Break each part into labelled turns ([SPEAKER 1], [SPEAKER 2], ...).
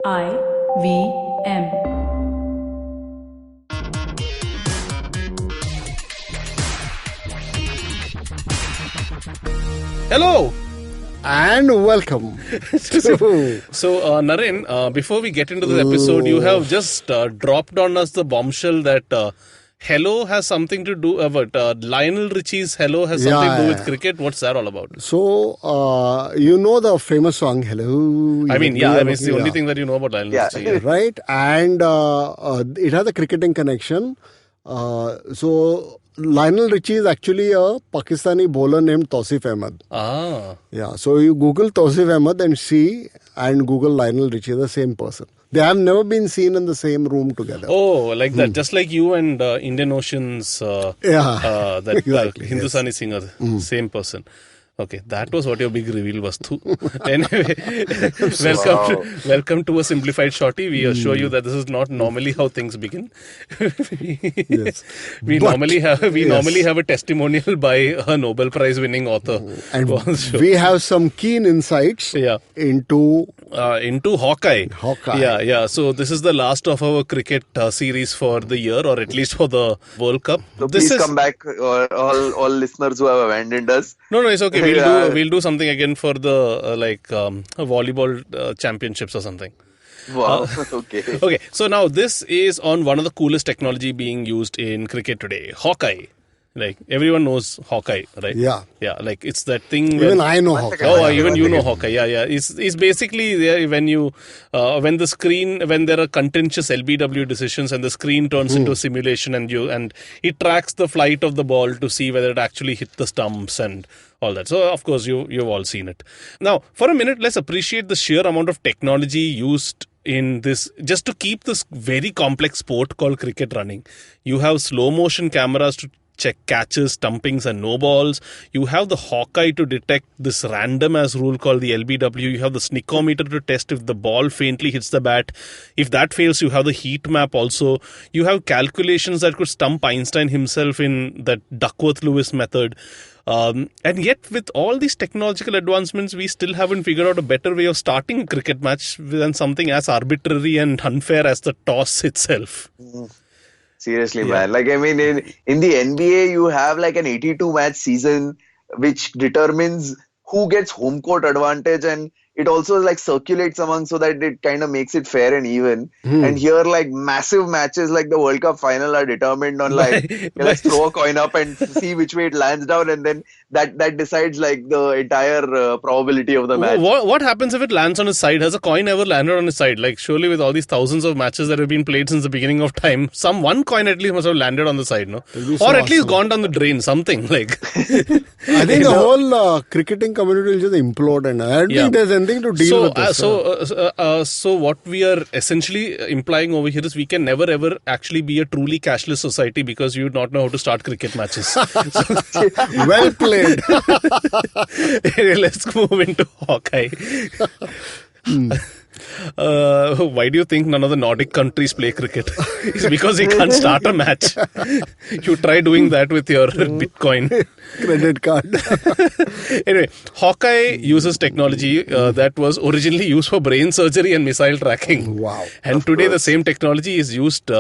[SPEAKER 1] IVM.
[SPEAKER 2] Hello
[SPEAKER 3] and welcome.
[SPEAKER 2] So, Naren, before we get into this episode, you have just dropped on us the bombshell that Hello has something to do Lionel Richie's Hello has something to do with cricket. What's that all about?
[SPEAKER 3] So, you know the famous song Hello.
[SPEAKER 2] It's the only thing that you know about Lionel Richie.
[SPEAKER 3] Right? And it has a cricketing connection. So, Lionel Richie is actually a Pakistani bowler named Tausif Ahmed. Yeah, so you Google Tausif Ahmed and Google Lionel Richie, the same person. They have never been seen in the same room together.
[SPEAKER 2] Oh, like that. Just like you and Indian Ocean's
[SPEAKER 3] exactly,
[SPEAKER 2] Hindustani singer, same person. Okay, that was what your big reveal was too. Anyway, welcome to a simplified shortie. We assure you that this is not normally how things begin. We normally have a testimonial by a Nobel Prize winning author.
[SPEAKER 3] And we have some keen insights into
[SPEAKER 2] Hawkeye. Yeah. So this is the last of our cricket series for the year, or at least for the World Cup.
[SPEAKER 4] So please come back, all listeners who have abandoned us.
[SPEAKER 2] No, it's okay. We'll do something again for the volleyball championships or something.
[SPEAKER 4] Wow. Okay.
[SPEAKER 2] Okay. So now this is on one of the coolest technology being used in cricket today, Hawkeye. Like everyone knows Hawkeye, right?
[SPEAKER 3] Yeah.
[SPEAKER 2] Like it's that thing.
[SPEAKER 3] Even I know Hawkeye.
[SPEAKER 2] Oh, even you know Hawkeye. Yeah. It's basically there when there are contentious LBW decisions and the screen turns into a simulation and it tracks the flight of the ball to see whether it actually hit the stumps and all that. So of course you've all seen it. Now for a minute, let's appreciate the sheer amount of technology used in this just to keep this very complex sport called cricket running. You have slow motion cameras to check catches, stumpings and no balls. You have the Hawkeye to detect this random as rule called the LBW. You have the snickometer to test if the ball faintly hits the bat. If that fails, you have the heat map also. You have calculations that could stump Einstein himself in that Duckworth-Lewis method. And yet with all these technological advancements, we still haven't figured out a better way of starting a cricket match than something as arbitrary and unfair as the toss itself.
[SPEAKER 4] Seriously, man. Like, I mean, in the NBA, you have like an 82-match season, which determines who gets home court advantage, and it also like circulates among so that it kind of makes it fair and even. And here, like massive matches like the World Cup final are determined on let's throw a coin up and see which way it lands down, and then that decides like the entire probability of the match.
[SPEAKER 2] What happens if it lands on his side? Has a coin ever landed on his side? Like surely with all these thousands of matches that have been played since the beginning of time, one coin at least must have landed on the side, no? Or at least gone down the drain, something like.
[SPEAKER 3] I think the whole cricketing community will just implode, and I don't think there's anything to deal with this.
[SPEAKER 2] So what we are essentially implying over here is we can never ever actually be a truly cashless society because you would not know how to start cricket matches.
[SPEAKER 3] Well played.
[SPEAKER 2] Let's move into Hawkeye. Why do you think none of the Nordic countries play cricket? It's because you can't start a match. You try doing that with your Bitcoin
[SPEAKER 3] credit card.
[SPEAKER 2] Anyway, Hawkeye uses technology that was originally used for brain surgery and missile tracking.
[SPEAKER 3] Wow.
[SPEAKER 2] And today the same technology is used,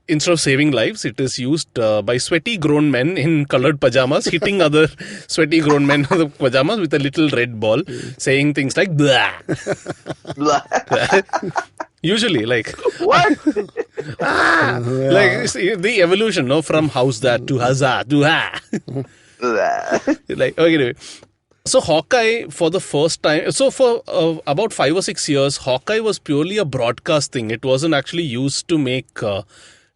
[SPEAKER 2] instead of saving lives, it is used by sweaty grown men in colored pajamas, hitting other sweaty grown men in the pajamas with a little red ball, saying things like, blah. Usually, like
[SPEAKER 4] what?
[SPEAKER 2] Like the evolution, from HOWZAAAAAAT to HOWZAAAAAAAT to like okay. Anyway. So Hawkeye for the first time, for about 5 or 6 years, Hawkeye was purely a broadcast thing. It wasn't actually used to make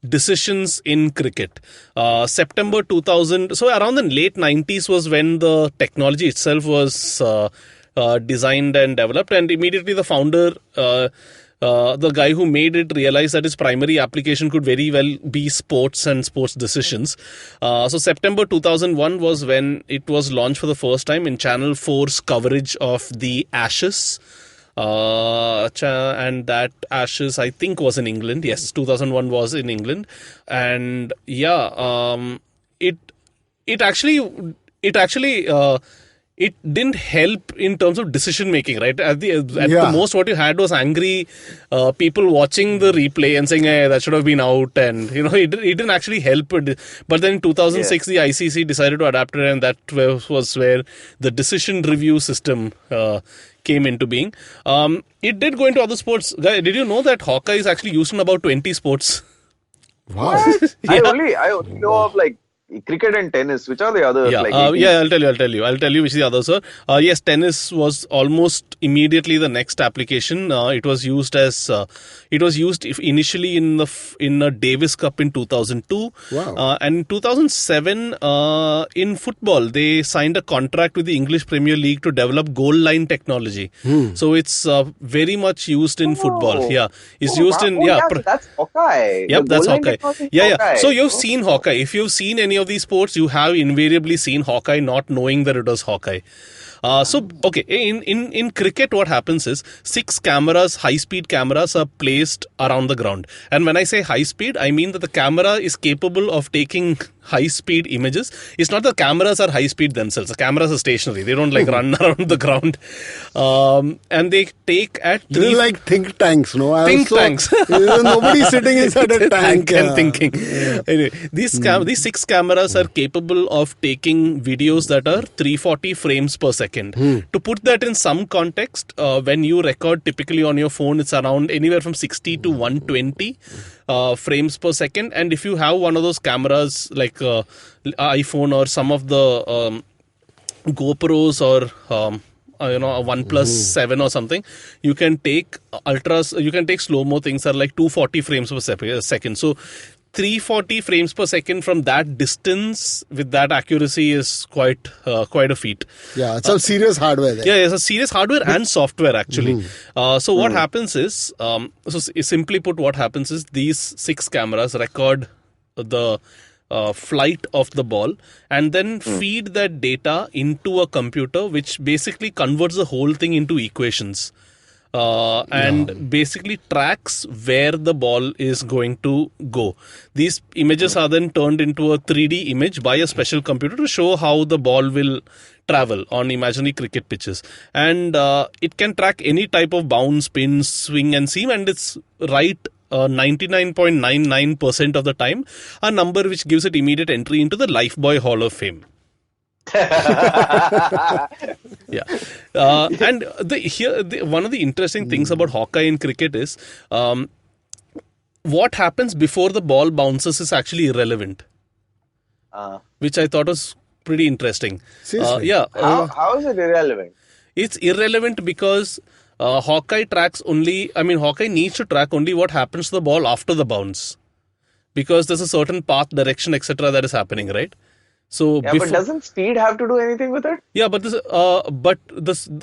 [SPEAKER 2] decisions in cricket. September 2000, so around the late 90s was when the technology itself was designed and developed, and immediately the founder, the guy who made it, realized that his primary application could very well be sports and sports decisions. So September 2001 was when it was launched for the first time in Channel 4's coverage of the Ashes. And that Ashes, I think, was in England. Yes, 2001 was in England. And it actually it didn't help in terms of decision making, right? At the most, what you had was angry people watching the replay and saying, "Hey, that should have been out," and it didn't actually help. But then in 2006, the ICC decided to adapt it, and that was where the decision review system came into being. It did go into other sports. Guy, did you know that Hawkeye is actually used in about 20 sports?
[SPEAKER 3] Wow.
[SPEAKER 4] I only know of like cricket and tennis. Which are the others?
[SPEAKER 2] Yeah,
[SPEAKER 4] like
[SPEAKER 2] I'll tell you which the others are. Yes, tennis was almost immediately the next application. It was used initially in a Davis Cup in 2002.
[SPEAKER 3] Wow.
[SPEAKER 2] And in 2007, in football, they signed a contract with the English Premier League to develop goal line technology. So it's very much used in football. Yeah, it's used in
[SPEAKER 4] so that's Hawkeye.
[SPEAKER 2] Yep,
[SPEAKER 4] The
[SPEAKER 2] that's
[SPEAKER 4] goal line
[SPEAKER 2] Hawkeye.
[SPEAKER 4] technology is
[SPEAKER 2] Yeah.
[SPEAKER 4] Hawkeye.
[SPEAKER 2] So you've seen Hawkeye. If you've seen any of these sports, you have invariably seen Hawkeye, not knowing that it was Hawkeye. In cricket, what happens is 6 cameras, high-speed cameras, are placed around the ground. And when I say high-speed, I mean that the camera is capable of taking high-speed images. It's not the cameras are high-speed themselves. The cameras are stationary. They don't run around the ground. And they take at
[SPEAKER 3] This is like think tanks, no?
[SPEAKER 2] Tanks.
[SPEAKER 3] Nobody's sitting inside a tank
[SPEAKER 2] and thinking. Anyway, these 6 cameras are capable of taking videos that are 340 frames per second. To put that in some context, when you record typically on your phone, it's around anywhere from 60 to 120 frames per second. And if you have one of those cameras like iPhone or some of the GoPros or a OnePlus 7 or something, you can take slow-mo things that are like 240 frames per second. So 340 frames per second from that distance with that accuracy is quite a feat.
[SPEAKER 3] Yeah, it's some serious hardware there.
[SPEAKER 2] Yeah, it's a serious hardware and software actually. So what happens is, simply put, what happens is these 6 cameras record the flight of the ball and then feed that data into a computer, which basically converts the whole thing into equations. And basically tracks where the ball is going to go. These images are then turned into a 3D image by a special computer to show how the ball will travel on imaginary cricket pitches. And it can track any type of bounce, spin, swing and seam, and it's right 99.99% of the time, a number which gives it immediate entry into the Lifebuoy Hall of Fame. Yeah, and one of the interesting things about Hawkeye in cricket is what happens before the ball bounces is actually irrelevant, which I thought was pretty interesting.
[SPEAKER 3] Seriously?
[SPEAKER 4] How is it irrelevant?
[SPEAKER 2] It's irrelevant because Hawkeye needs to track only what happens to the ball after the bounce, because there's a certain path, direction, etc. that is happening, right? So
[SPEAKER 4] but doesn't speed have to do anything with it?
[SPEAKER 2] Yeah, but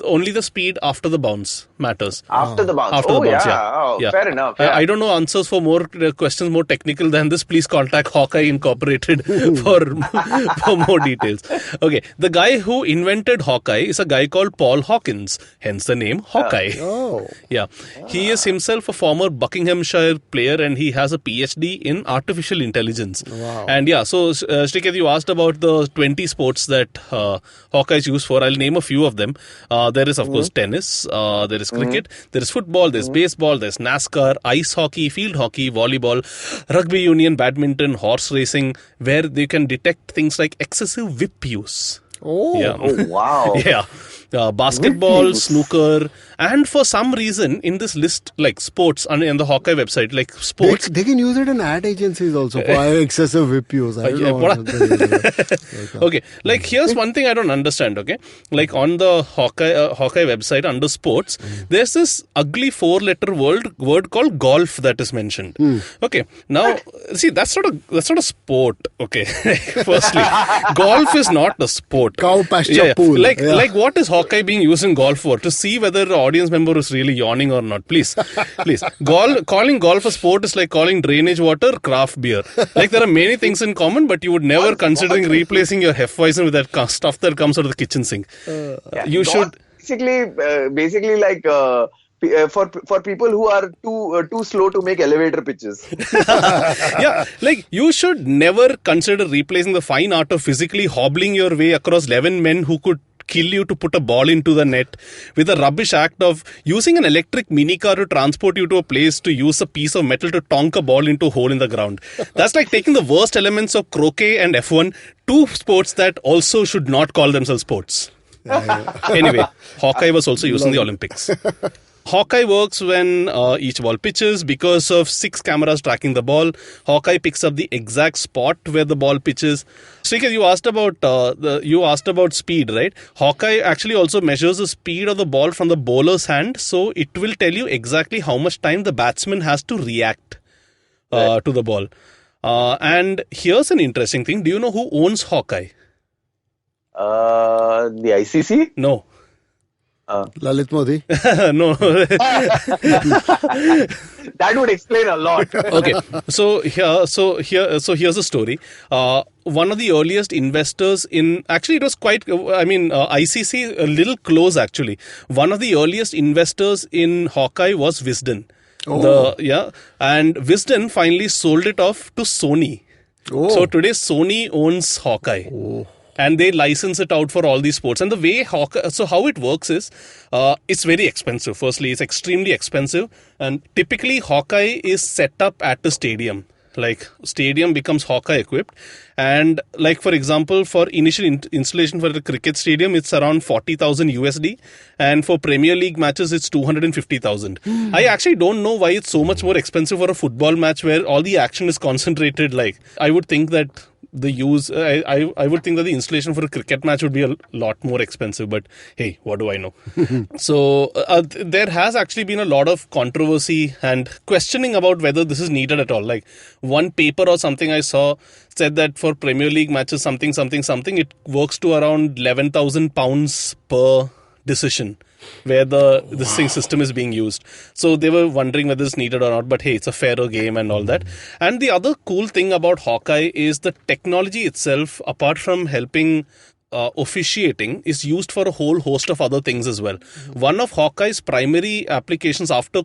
[SPEAKER 2] only the speed after the bounce matters.
[SPEAKER 4] After the bounce.
[SPEAKER 2] Yeah.
[SPEAKER 4] Fair enough. Yeah.
[SPEAKER 2] I don't know answers for more questions more technical than this. Please contact Hawkeye Incorporated for more details. Okay, the guy who invented Hawkeye is a guy called Paul Hawkins, hence the name Hawkeye. Yeah, he is himself a former Buckinghamshire player and he has a PhD in artificial intelligence.
[SPEAKER 3] Wow.
[SPEAKER 2] And so Shriketh, you asked about the 20 sports that Hawkeye is used for. I'll name a few of them. There is, of course, tennis, there is cricket, there is football, there's baseball, there's NASCAR, ice hockey, field hockey, volleyball, rugby union, badminton, horse racing, where they can detect things like excessive whip use.
[SPEAKER 4] Oh, wow.
[SPEAKER 2] Yeah. Basketball, snooker, and for some reason in this list, like sports on the Hawkeye website, like sports,
[SPEAKER 3] they can use it in ad agencies also for excessive whip use. I don't know.
[SPEAKER 2] Okay, like here's one thing I don't understand. Okay, like on the Hawkeye website under sports, there's this ugly 4-letter word called golf that is mentioned. Okay, now see that's not a sport. Okay, firstly, golf is not a sport.
[SPEAKER 3] Cow pasture pool.
[SPEAKER 2] Like what is Hawkeye being used in golf for? To see whether the audience member is really yawning or not. Please. Calling golf a sport is like calling drainage water craft beer. Like there are many things in common, but you would never considering replacing your Hefeweizen with that stuff that comes out of the kitchen sink. You should
[SPEAKER 4] basically like for people who are too slow to make elevator pitches.
[SPEAKER 2] Yeah, like you should never consider replacing the fine art of physically hobbling your way across 11 men who could kill you to put a ball into the net, with a rubbish act of using an electric minicar to transport you to a place to use a piece of metal to tonk a ball into a hole in the ground. That's like taking the worst elements of croquet and F1, two sports that also should not call themselves sports. Anyway, Hawkeye was also used in the Olympics. Hawkeye works when each ball pitches. Because of 6 cameras tracking the ball, Hawkeye picks up the exact spot where the ball pitches. Srikar, you asked about speed, right? Hawkeye actually also measures the speed of the ball from the bowler's hand, so it will tell you exactly how much time the batsman has to react to the ball. And here's an interesting thing. Do you know who owns Hawkeye?
[SPEAKER 4] The ICC?
[SPEAKER 2] No.
[SPEAKER 3] Lalit Modi?
[SPEAKER 2] No.
[SPEAKER 4] That would explain a lot.
[SPEAKER 2] Okay. So here's the story. One of the earliest investors actually it was ICC a little close actually. One of the earliest investors in Hawkeye was Wisden. And Wisden finally sold it off to Sony. So today Sony owns Hawkeye. And they license it out for all these sports. And the way Hawkeye, so how it works is, it's very expensive. Firstly, it's extremely expensive. And typically Hawkeye is set up at the stadium. Like stadium becomes Hawkeye equipped. And like, for example, for initial installation for the cricket stadium, it's around 40,000 USD. And for Premier League matches, it's 250,000. I actually don't know why it's so much more expensive for a football match where all the action is concentrated. Like, I would think that I would think that the installation for a cricket match would be a lot more expensive, but hey, what do I know? So there has actually been a lot of controversy and questioning about whether this is needed at all. Like one paper or something I saw said that for Premier League matches, something, it works to around £11,000 per decision where this system is being used. So they were wondering whether it's needed or not, but hey, it's a fairer game and all that. And the other cool thing about Hawkeye is the technology itself, apart from helping officiating, is used for a whole host of other things as well. One of Hawkeye's primary applications after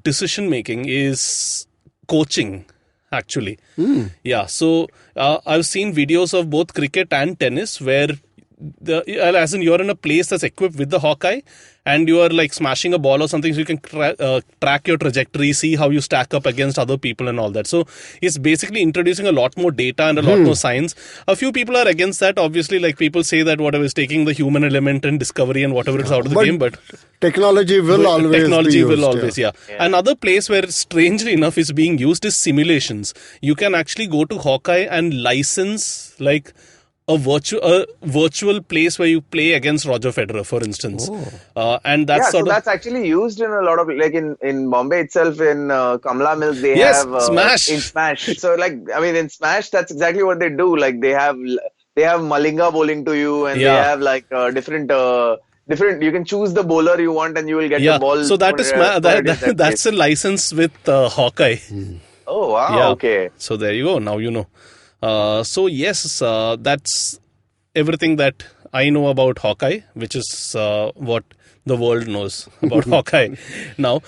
[SPEAKER 2] decision making is coaching. Actually, so I've seen videos of both cricket and tennis where as in you're in a place that's equipped with the Hawkeye and you are like smashing a ball or something, so you can track your trajectory, see how you stack up against other people and all that. So it's basically introducing a lot more data and a lot more science. A few people are against that, obviously. Like people say that whatever is taking the human element and discovery and whatever is out of the game, but
[SPEAKER 3] technology will always
[SPEAKER 2] yeah. Another place where strangely enough is being used is simulations. You can actually go to Hawkeye and license like a virtual place where you play against Roger Federer, for instance. And that's
[SPEAKER 4] that's actually used in a lot of, like in Bombay itself, in Kamla Mills, they have
[SPEAKER 2] Smash.
[SPEAKER 4] In Smash. So in Smash, that's exactly what they do. Like they have Malinga bowling to you, and they have like different. You can choose the bowler you want, and you will get the ball.
[SPEAKER 2] So that's a license with Hawkeye.
[SPEAKER 4] Oh wow! Yeah. Okay.
[SPEAKER 2] So there you go. Now you know. So yes, that's everything that I know about Hawkeye, which is what the world knows about Hawkeye. Now,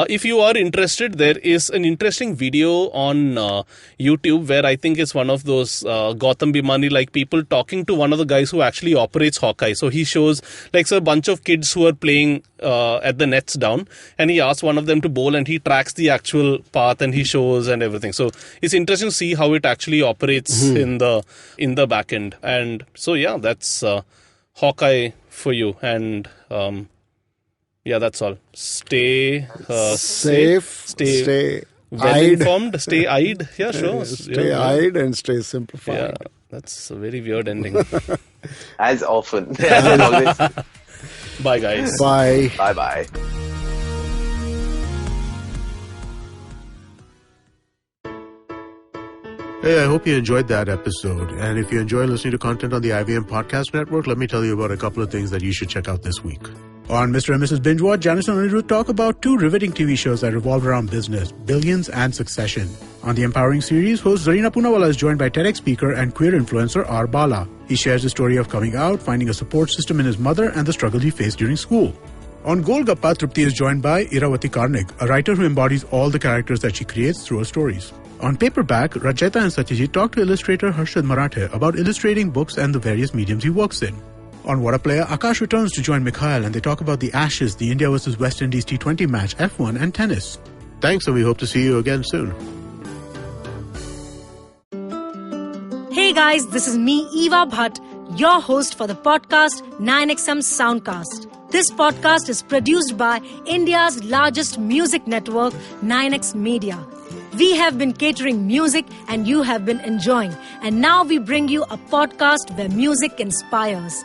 [SPEAKER 2] if you are interested, there is an interesting video on YouTube where I think it's one of those Gautam Bhimani like people talking to one of the guys who actually operates Hawkeye. So he shows like a bunch of kids who are playing at the nets down, and he asks one of them to bowl, and he tracks the actual path and he shows and everything. So it's interesting to see how it actually operates in the back end. And so yeah, that's Hawkeye for you. And yeah, that's all. Stay
[SPEAKER 3] safe, stay
[SPEAKER 2] well-informed, stay eyed. Yeah, sure.
[SPEAKER 3] Stay eyed and stay simplified.
[SPEAKER 2] Yeah, that's a very weird ending.
[SPEAKER 4] As often. As always.
[SPEAKER 2] Bye, guys.
[SPEAKER 3] Bye.
[SPEAKER 4] Bye-bye.
[SPEAKER 1] Hey, I hope you enjoyed that episode. And if you enjoy listening to content on the IVM Podcast Network, let me tell you about a couple of things that you should check out this week. On Mr. and Mrs. Binge Watch, Janice and Anirudh talk about two riveting TV shows that revolve around business, Billions and Succession. On the Empowering series, host Zarina Poonawalla is joined by TEDx speaker and queer influencer R. Bala. He shares the story of coming out, finding a support system in his mother, and the struggle he faced during school. On Golgappa, Trupti is joined by Iravati Karnik, a writer who embodies all the characters that she creates through her stories. On paperback, Rajeta and Satyajit talk to illustrator Harshad Marathe about illustrating books and the various mediums he works in. On What a Player, Akash returns to join Mikhail and they talk about the Ashes, the India vs West Indies T20 match, F1 and tennis. Thanks, and we hope to see you again soon.
[SPEAKER 5] Hey guys, this is me, Eva Bhatt, your host for the podcast 9XM Soundcast. This podcast is produced by India's largest music network, 9X Media. We have been catering music and you have been enjoying. And now we bring you a podcast where music inspires.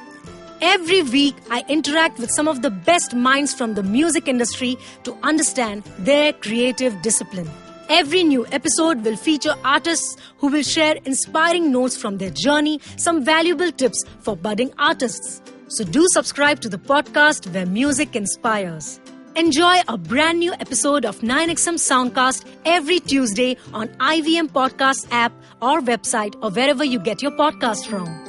[SPEAKER 5] Every week, I interact with some of the best minds from the music industry to understand their creative discipline. Every new episode will feature artists who will share inspiring notes from their journey, some valuable tips for budding artists. So do subscribe to the podcast where music inspires. Enjoy a brand new episode of 9XM Soundcast every Tuesday on IVM Podcast app or website or wherever you get your podcast from.